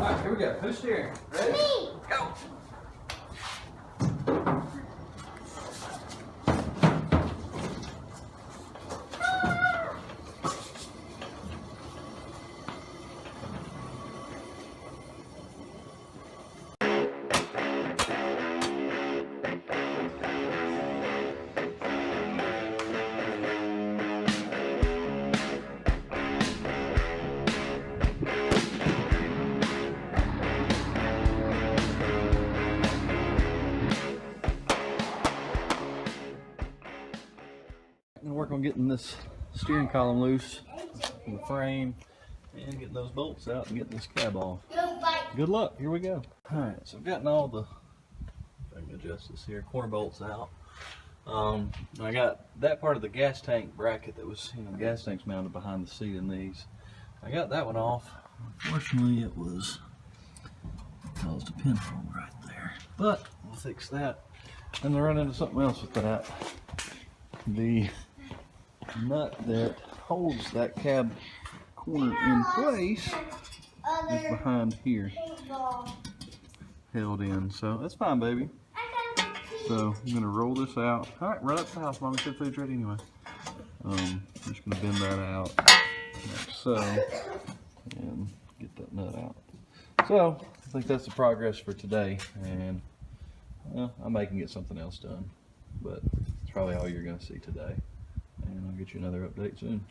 Alright, here we go. Who's steering? Ready? Me. Go! I'm gonna work on getting this steering column loose from the frame and getting those bolts out and getting this cab off. Good luck, here we go. Alright, so I've gotten all the, if I can adjust this here, corner bolts out. I got that part of the gas tank bracket that was, gas tanks mounted behind the seat in these. I got that one off. Unfortunately, it caused a pinhole right there. But we'll fix that. And I run into something else with that. The nut that holds that cab corner in place is behind here, held in. So that's fine, baby. So I'm gonna roll this out. All right, run up to the house. Mommy said food's ready anyway. I'm just gonna bend that out like so and get that nut out. So I think that's the progress for today, and well, I may can get something else done, but it's probably all you're gonna see today. And I'll get you another update soon.